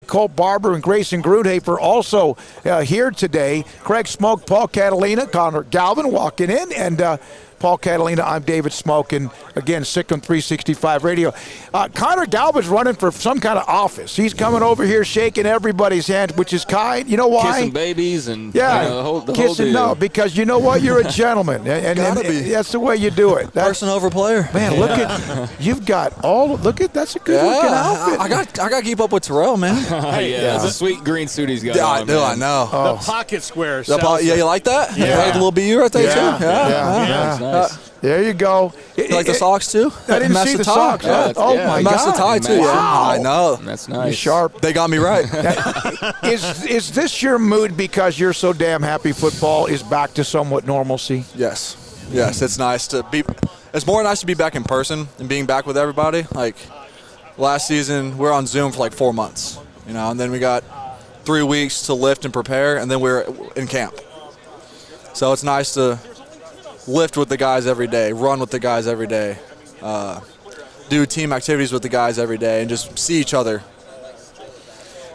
Cole Barber and Grayson Grudhafer also here today. Craig Smoak, Paul Catalina, Connor Galvin walking in, and Paul Catalina, I'm David Smoak, and again, SicEm365 Radio. Connor Galvin's running for some kind of office. He's coming over here shaking everybody's hand, which is kind. You know why? Kissing babies and the whole deal. No, because you know what? You're a gentleman, and that's the way you do it. Person over player. Man, look at you've got all. Look at that's a good looking outfit. I got to keep up with Terrell, man. It's a sweet green suit he's got. Yeah, on, I know. The pocket square. You like that? Yeah. Like a little BU right there too. Yeah. Nice. There you go. You like the socks too? I didn't see the socks. Yeah, my match God. the tie too. Wow. I know. That's nice. You're sharp. They got me right. Is this your mood because you're so damn happy football is back to somewhat normalcy? Yes. It's nice to be. It's more nice to be back in person and being back with everybody. Like last season, we were on Zoom for like 4 months, and then we got 3 weeks to lift and prepare, and then we're in camp. So it's nice to lift with the guys every day, run with the guys every day, do team activities with the guys every day, and just see each other.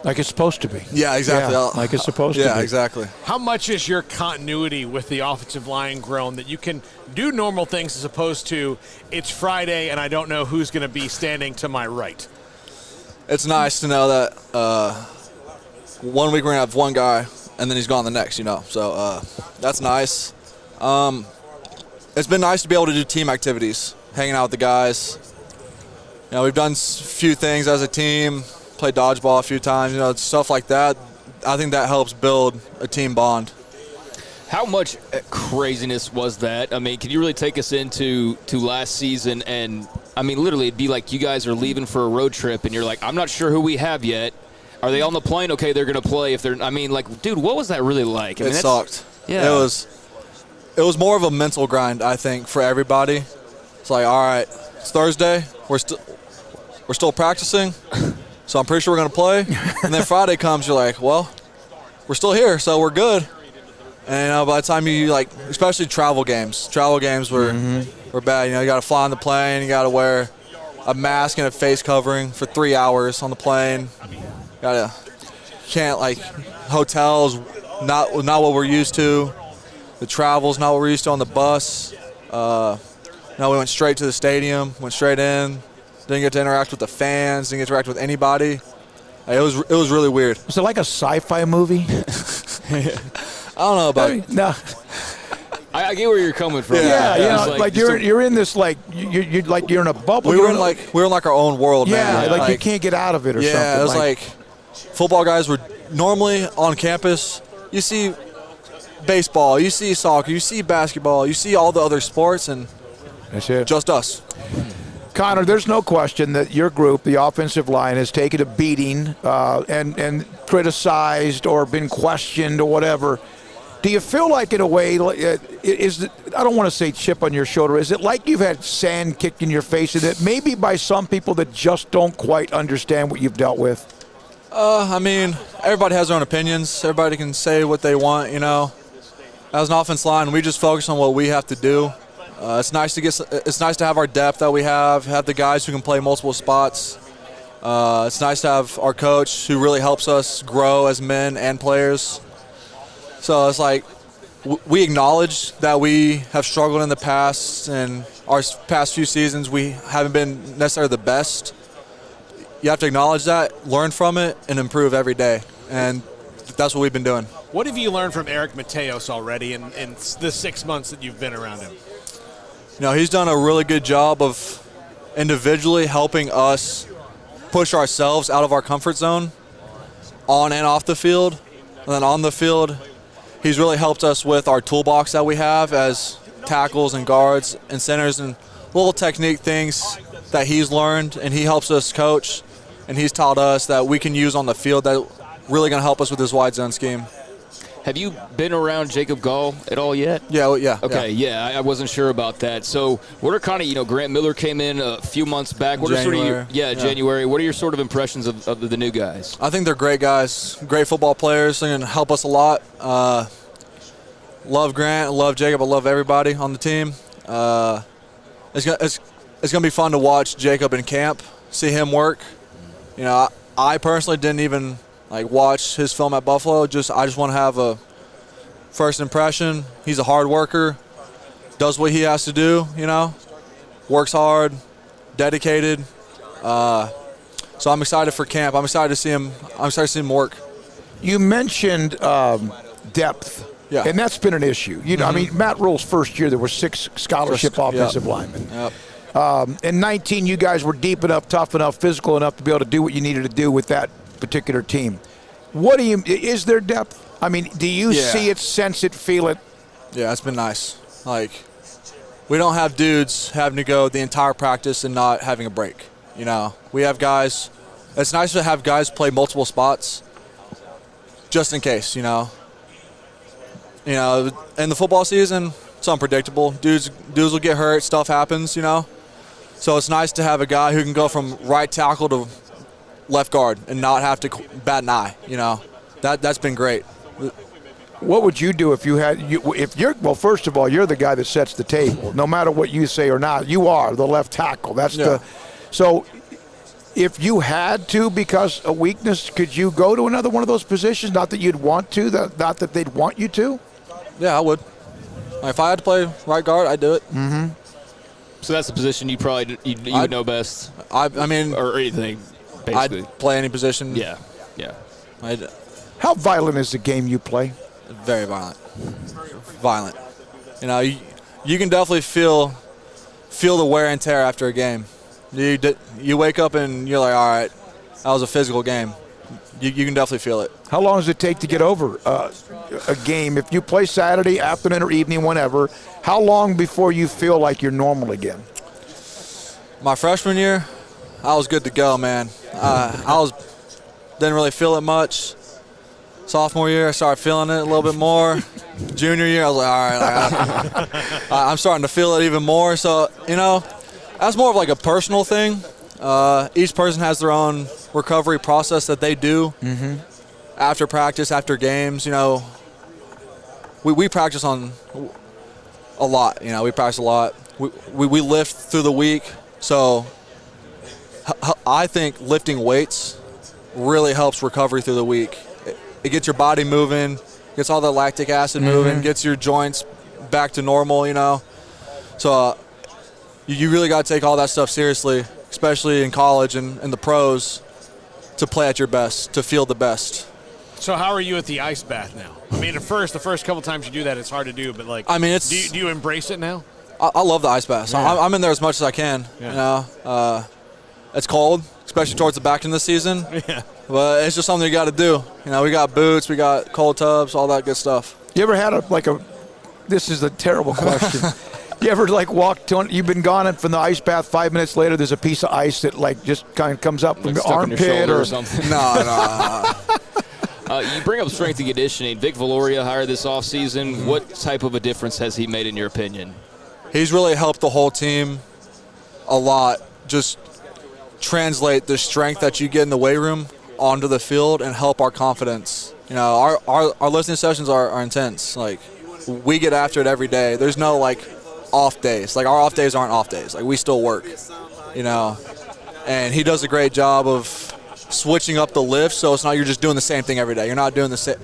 Like it's supposed to be. Yeah, exactly. Yeah, like it's supposed to be. Yeah, exactly. How much is your continuity with the offensive line grown that you can do normal things as opposed to it's Friday and I don't know who's going to be standing to my right? It's nice to know that 1 week we're going to have one guy and then he's gone the next, So that's nice. It's been nice to be able to do team activities, hanging out with the guys. We've done a few things as a team, played dodgeball a few times, stuff like that. I think that helps build a team bond. How much craziness was that? I mean, can you really take us into last season? And, I mean, literally, it'd be like you guys are leaving for a road trip, and you're like, I'm not sure who we have yet. Are they on the plane? Okay, they're going to play. Dude, what was that really like? I mean, it sucked. Yeah. It was more of a mental grind, I think, for everybody. It's like, all right, it's Thursday. We're still practicing, so I'm pretty sure we're going to play. And then Friday comes, you're like, well, we're still here, so we're good. And by the time you, especially travel games were bad. You got to fly on the plane. You got to wear a mask and a face covering for 3 hours on the plane. Hotels, not what we're used to. The travel's not what we're used to on the bus. We went straight to the stadium, went straight in. Didn't get to interact with the fans, didn't get to interact with anybody. It was really weird. Was it like a sci-fi movie? I don't know about it. No. I get where you're coming from. Yeah, you're in this you're in a bubble. We were in our own world, man. Yeah, you can't get out of it or something. Yeah, it was like football guys were normally on campus. You see baseball, you see soccer, you see basketball, you see all the other sports, and that's it. Just us. Connor, there's no question that your group, the offensive line, has taken a beating and criticized or been questioned or whatever. Do you feel like, in a way, I don't want to say chip on your shoulder, is it like you've had sand kicked in your face, and that maybe by some people that just don't quite understand what you've dealt with? I mean, everybody has their own opinions. Everybody can say what they want, As an offense line, we just focus on what we have to do. It's nice to have our depth that we have the guys who can play multiple spots. It's nice to have our coach who really helps us grow as men and players. So it's like we acknowledge that we have struggled in the past, and our past few seasons we haven't been necessarily the best. You have to acknowledge that, learn from it, and improve every day. And that's what we've been doing. What have you learned from Eric Mateos already in the 6 months that you've been around him? He's done a really good job of individually helping us push ourselves out of our comfort zone on and off the field. And then on the field, he's really helped us with our toolbox that we have as tackles and guards and centers and little technique things that he's learned, and he helps us coach, and he's taught us that we can use on the field that really going to help us with this wide zone scheme. Have you been around Jacob Gall at all yet? Yeah. Okay, yeah, I wasn't sure about that. So what are kind of, Grant Miller came in a few months back. What January. January. What are your sort of impressions of the new guys? I think they're great guys, great football players. They're going to help us a lot. Love Grant, love Jacob, I love everybody on the team. It's going to be fun to watch Jacob in camp, see him work. I personally didn't even watch his film at Buffalo. I just want to have a first impression. He's a hard worker, does what he has to do, works hard, dedicated. So I'm excited for camp. I'm excited to see him. I'm excited to see him work. You mentioned depth. Yeah. And that's been an issue. I mean, Matt Rule's first year, there were 6 scholarship offensive linemen. Yep. In 19, you guys were deep enough, tough enough, physical enough to be able to do what you needed to do with that particular team. Is there depth? I mean, do you see it, sense it, feel it? Yeah, it's been nice. We don't have dudes having to go the entire practice and not having a break. We have guys. It's nice to have guys play multiple spots just in case, in the football season, it's unpredictable. Dudes will get hurt. Stuff happens, So it's nice to have a guy who can go from right tackle to left guard and not have to bat an eye. That's been great. What would you do if you had well, first of all, you're the guy that sets the table. No matter what you say or not, you are the left tackle. So if you had to, because of weakness, could you go to another one of those positions? Not that you'd want to, not that they'd want you to? Yeah, I would. If I had to play right guard, I'd do it. Mm-hmm. So that's the position you probably you would know best. I mean, or anything, basically. I'd play any position. Yeah. How violent is the game you play? Very violent. Violent. You can definitely feel the wear and tear after a game. You wake up and you're like, all right, that was a physical game. You can definitely feel it. How long does it take to get over a game? If you play Saturday, afternoon, or evening, whenever, how long before you feel like you're normal again? My freshman year, I was good to go, man. Didn't really feel it much. Sophomore year, I started feeling it a little bit more. Junior year, I was like, all right, I'm starting to feel it even more. So, that's more of a personal thing. Each person has their own recovery process that they do after practice, after games. We practice on a lot. We practice a lot. We lift through the week. So I think lifting weights really helps recovery through the week. It gets your body moving, gets all the lactic acid moving, gets your joints back to normal, So you really got to take all that stuff seriously, especially in college and the pros, to play at your best, to feel the best. So how are you at the ice bath now? I mean, the first couple times you do that, it's hard to do, but do you embrace it now? I love the ice bath. Yeah. I'm in there as much as I can. Yeah. It's cold, especially towards the back end of the season. Yeah. But it's just something you got to do. We got boots, we got cold tubs, all that good stuff. You ever had this is a terrible question. You ever you've been gone and from the ice bath 5 minutes later, there's a piece of ice that just kind of comes up from your armpit or something? No. You bring up strength and conditioning. Vic Valoria hired this offseason. What type of a difference has he made in your opinion? He's really helped the whole team a lot. Just translate the strength that you get in the weight room onto the field and help our confidence. Our listening sessions are intense. We get after it every day. There's no off days. Our off days aren't off days. We still work. And he does a great job of switching up the lift, so it's not you're just doing the same thing every day. You're not doing the same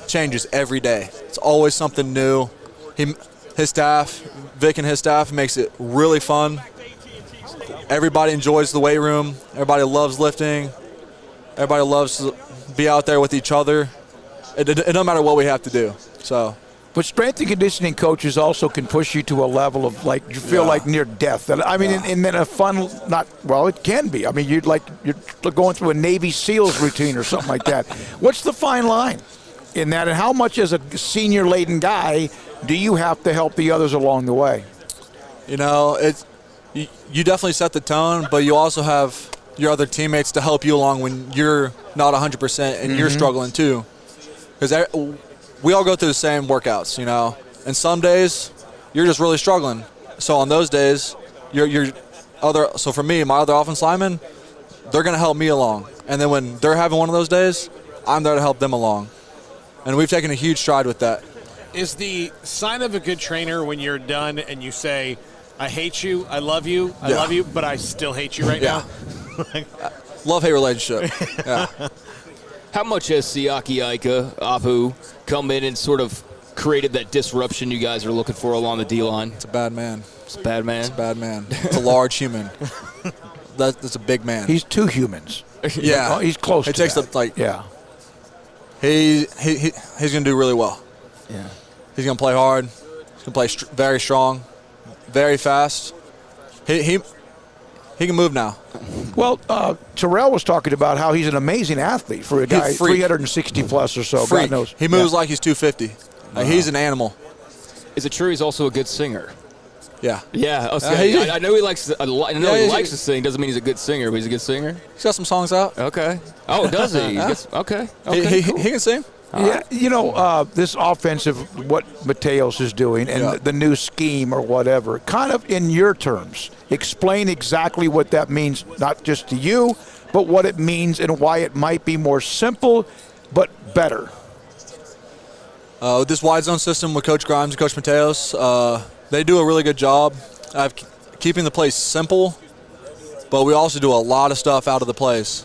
changes every day. It's always something new. His staff, Vic and his staff, makes it really fun. Everybody enjoys the weight room. Everybody loves lifting. Everybody loves to be out there with each other. It doesn't matter what we have to do. So. But strength and conditioning coaches also can push you to a level of you feel like near death. I mean, and then a fun, it can be. I mean, you're going through a Navy SEALs routine or something like that. What's the fine line in that, and how much as a senior-laden guy do you have to help the others along the way? You definitely set the tone, but you also have your other teammates to help you along when you're not 100% and you're struggling too. Because we all go through the same workouts, and some days you're just really struggling. So on those days, so for me, my other offense linemen, they're going to help me along. And then when they're having one of those days, I'm there to help them along. And we've taken a huge stride with that. Is the sign of a good trainer when you're done and you say, I hate you, I love you, but I still hate you right now? love-hate relationship. Yeah. How much has Siaki Ika, Apu, come in and sort of created that disruption you guys are looking for along the D-line? It's a bad man. It's a bad man? It's a bad man. It's a large human. That's a big man. He's two humans. Yeah. He's close He to takes that. yeah. He's going to do really well. Yeah. He's going to play hard. He's going to play very strong, very fast. He can move now. Well, Terrell was talking about how he's an amazing athlete for a guy 360 plus or so. Freak. God knows. He moves like he's 250. Like, he's an animal. Is it true he's also a good singer? Yeah. Yeah. Okay. I know he likes. I know he likes to he- sing. Doesn't mean he's a good singer, but he's a good singer. He's got some songs out. Okay. Oh, does he? Yeah. Okay. He Cool. can sing. Yeah, this offensive, what Mateos is doing and the new scheme or whatever, kind of in your terms, explain exactly what that means, not just to you, but what it means and why it might be more simple but better. This wide zone system with Coach Grimes and Coach Mateos, they do a really good job of keeping the plays simple, but we also do a lot of stuff out of the plays.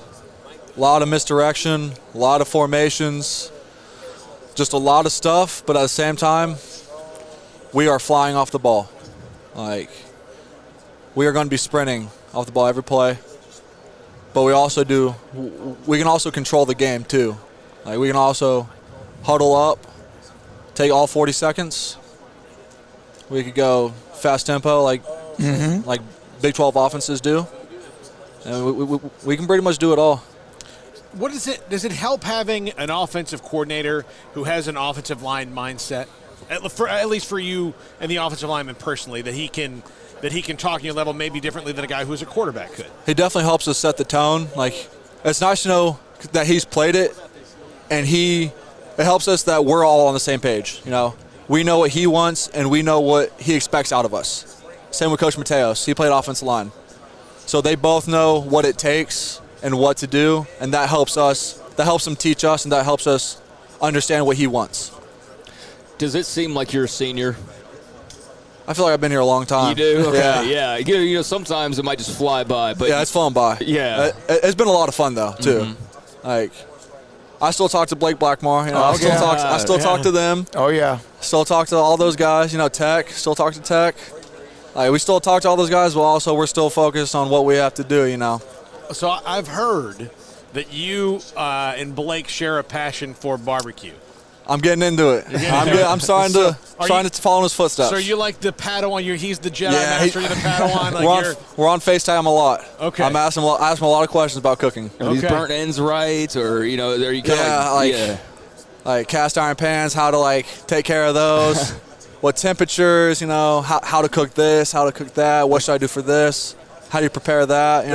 A lot of misdirection, a lot of formations, just a lot of stuff, but at the same time, we are flying off the ball. Like, we are going to be sprinting off the ball every play, but we can also control the game too. Like, we can also huddle up, take all 40 seconds. We could go fast tempo like Big 12 offenses do, and we can pretty much do it all. What is it? Does it help having an offensive coordinator who has an offensive line mindset, at least for you and the offensive lineman personally, that he can talk to your level maybe differently than a guy who's a quarterback could? He definitely helps us set the tone. Like, it's nice to know that he's played it, and it helps us that we're all on the same page. We know what he wants, and we know what he expects out of us. Same with Coach Mateos. He played offensive line, so they both know what it takes and what to do, and that helps us. That helps him teach us, and that helps us understand what he wants. Does it seem like you're a senior? I feel like I've been here a long time. You do? Okay. Yeah. Sometimes it might just fly by, but Yeah, it's flown by. Yeah. It's been a lot of fun though too. Like, I still talk to Blake Blackmore. I still talk to them. Oh, yeah. Still talk to all those guys. Tech. Still talk to Tech. Like, we still talk to all those guys, but also we're still focused on what we have to do. So I've heard that you and Blake share a passion for barbecue. I'm getting into it. I'm starting to follow in his footsteps. So you like the Padawan? He's the Jedi Master. You're the Padawan. We're on FaceTime a lot. Okay. I'm asking him a lot of questions about cooking. Are these burnt ends right, or are you kind of like cast iron pans, how to take care of those, what temperatures, how to cook this, how to cook that, what should I do for this. How do you prepare that?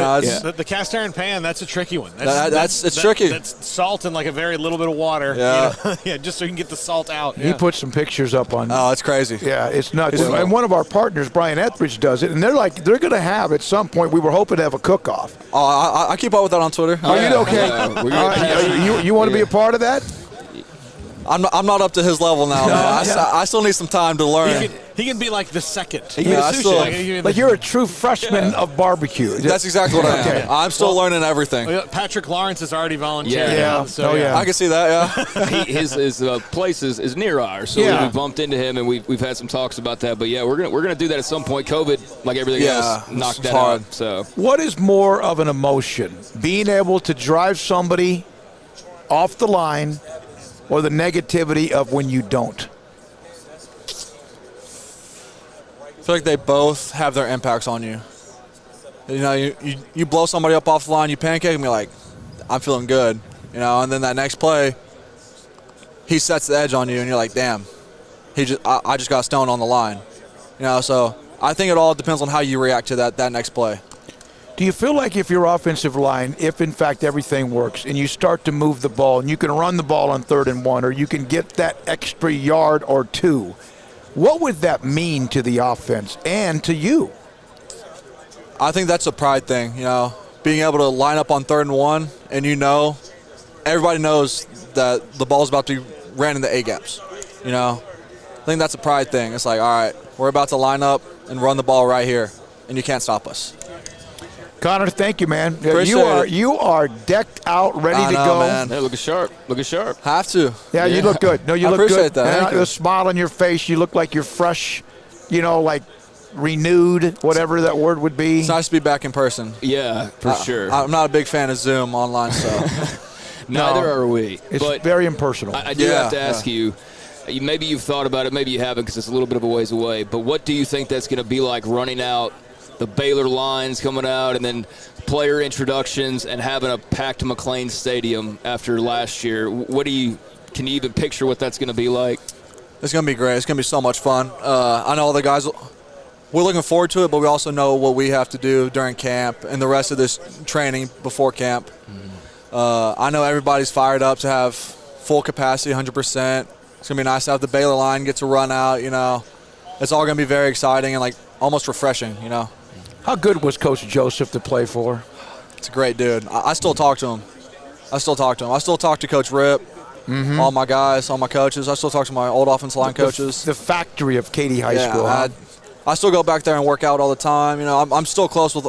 The cast iron pan, that's a tricky one. It's tricky. That's salt and a very little bit of water. Yeah. Just so you can get the salt out. He put some pictures up on. Oh, it's crazy. Yeah, it's nuts. And one of our partners, Brian Etheridge, does it, and they're going to have at some point. We were hoping to have a cook-off. Oh, I keep up with that on Twitter. Are you okay? You want to be a part of that? I'm not up to his level now. I still need some time to learn. He can be like the second. You're a true freshman of barbecue. That's exactly what I am. I'm still learning everything. Patrick Lawrence has already volunteered. I can see that. Yeah. His place is near ours, so we bumped into him and we've had some talks about that. But we're gonna do that at some point. COVID, like everything else, knocked that hard. out. So what is more of an emotion, being able to drive somebody off the line, or the negativity of when you don't? I feel like they both have their impacts on you. You blow somebody up off the line, you pancake, and you're like, I'm feeling good. And then that next play, he sets the edge on you, and you're like, damn, I just got stoned on the line. So I think it all depends on how you react to that next play. Do you feel like if your offensive line, if in fact everything works and you start to move the ball and you can run the ball on 3rd and 1 or you can get that extra yard or two, what would that mean to the offense and to you? I think that's a pride thing, being able to line up on 3rd and 1 and everybody knows that the ball's about to be ran in the A-gaps. I think that's a pride thing. It's like, all right, we're about to line up and run the ball right here and you can't stop us. Connor, thank you, man. Appreciate You are decked out, ready I to know, go. man. Hey, looking sharp. Looking sharp. Have to. Yeah, you look good. No, you I look appreciate good. that. And Thank you. the smile on your face, you look like you're fresh, like renewed, whatever that word would be. It's nice to be back in person. Yeah, for sure. I'm not a big fan of Zoom online stuff. Neither are we. It's but very impersonal. I do have to ask you, maybe you've thought about it, maybe you haven't because it's a little bit of a ways away, but what do you think that's going to be like running out the Baylor lines coming out and then player introductions and having a packed McLean Stadium after last year? Can you even picture what that's going to be like? It's going to be great. It's going to be so much fun. I know all the guys, we're looking forward to it, but we also know what we have to do during camp and the rest of this training before camp. I know everybody's fired up to have full capacity, 100%. It's going to be nice to have the Baylor line get to run out, It's all going to be very exciting and, almost refreshing, How good was Coach Joseph to play for? It's a great dude. I still talk to him. I still talk to Coach Rip, all my guys, all my coaches. I still talk to my old offensive line coaches. The factory of Katy High School. Huh? I still go back there and work out all the time. I'm still close with,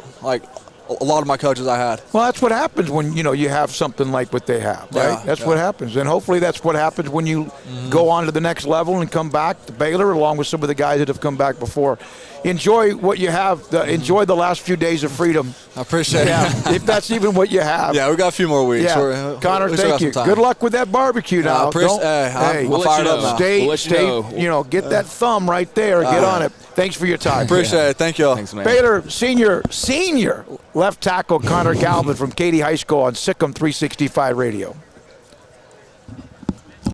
a lot of my coaches I had. Well, that's what happens when, you have something like what they have, right? That's what happens. And hopefully that's what happens when you go on to the next level and come back to Baylor along with some of the guys that have come back before. Enjoy what you have. Enjoy the last few days of freedom. I appreciate it. If that's even what you have. Yeah, we got a few more weeks. Yeah. Connor, thank you. Good luck with that barbecue now. I'm fired up now. Stay, get that thumb right there. Get on it. Thanks for your time. Appreciate it. Thank you all. Thanks, man. Baylor senior left tackle Connor Galvin from Katy High School on SicEm365 Radio.